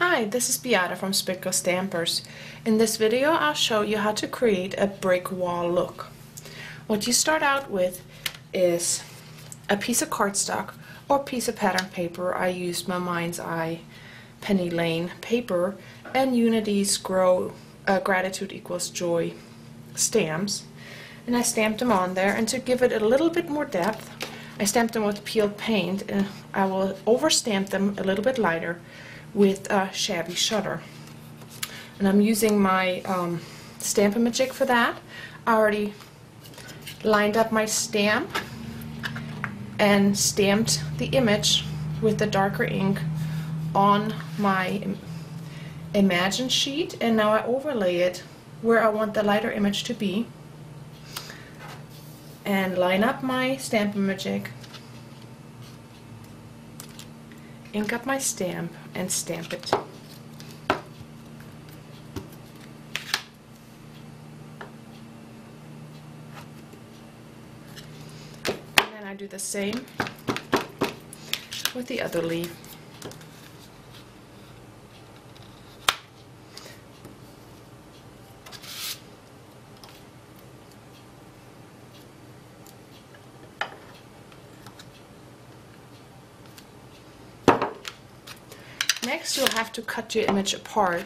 Hi, this is Beata from Spickle Stampers. In this video I'll show you how to create a brick wall look. What you start out with is a piece of cardstock or piece of pattern paper. I used my Mind's Eye Penny Lane paper and Unity's Gratitude Equals Joy stamps. And I stamped them on there, and to give it a little bit more depth I stamped them with peeled paint, and I will overstamp them a little bit lighter with a shabby shutter. And I'm using my Stamp-A-Magic for that. I already lined up my stamp and stamped the image with the darker ink on my Imagine sheet, and now I overlay it where I want the lighter image to be and line up my Stamp-A-Magic, ink up my stamp, and stamp it. And then I do the same with the other leaf. Next, you'll have to cut your image apart.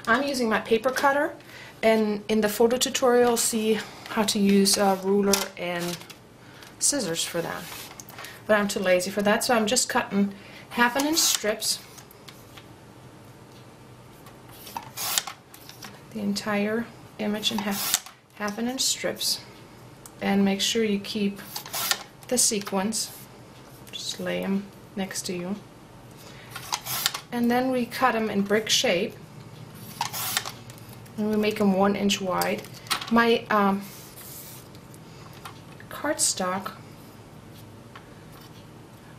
I'm using my paper cutter, and in the photo tutorial see how to use a ruler and scissors for that. But I'm too lazy for that, so I'm just cutting 1/2 inch strips. The entire image in 1/2 inch strips. And make sure you keep the sequins. Just lay them next to you. And then we cut them in brick shape, and we make them 1 inch wide. My cardstock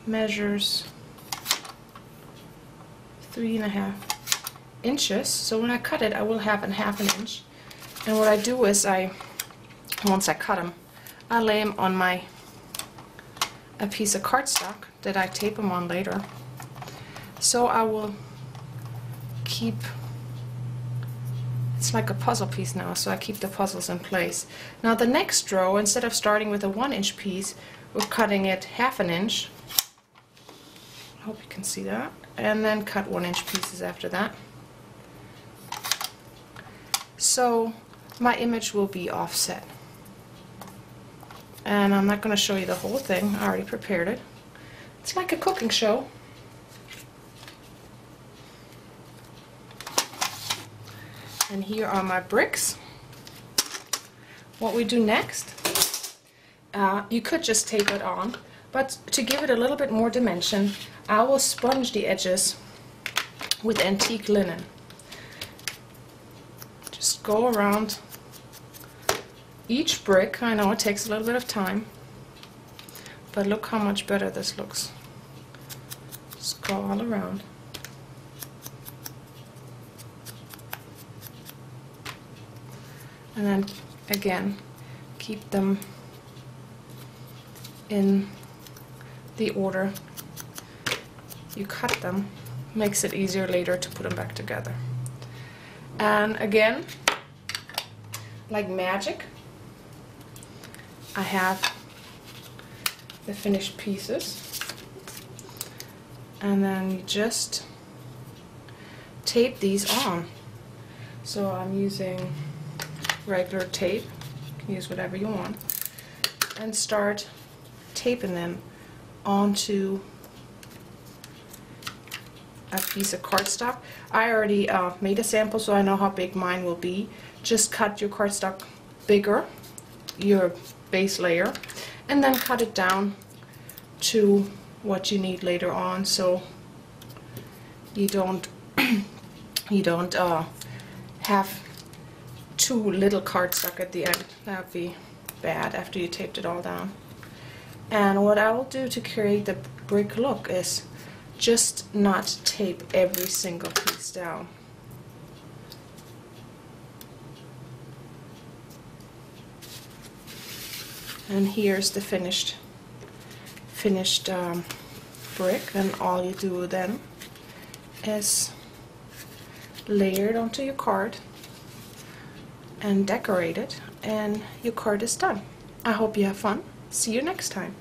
measures 3.5 inches, so when I cut it I will have 1/2 inch. And what I do is once I cut them, I lay them on a piece of cardstock that I tape them on later. So I will keep, it's like a puzzle piece now, so I keep the puzzles in place. Now the next row, instead of starting with a 1 inch piece, we're cutting it 1/2 inch. I hope you can see that. And then cut 1 inch pieces after that. So my image will be offset. And I'm not going to show you the whole thing, I already prepared it. It's like a cooking show. And here are my bricks. What we do next, you could just tape it on, but to give it a little bit more dimension, I will sponge the edges with antique linen. Just go around each brick. I know it takes a little bit of time, but look how much better this looks. Just go all around. And then again, keep them in the order you cut them. Makes it easier later to put them back together. And again, like magic, I have the finished pieces. And then you just tape these on. So I'm using regular tape, you can use whatever you want, and start taping them onto a piece of cardstock. I already made a sample, so I know how big mine will be. Just cut your cardstock bigger, your base layer, and then cut it down to what you need later on, so you don't have too little cardstock at the end. That would be bad after you taped it all down. And what I will do to create the brick look is just not tape every single piece down. And here's the finished brick, and all you do then is layered onto your card and decorated, and your card is done. I hope you have fun. See you next time.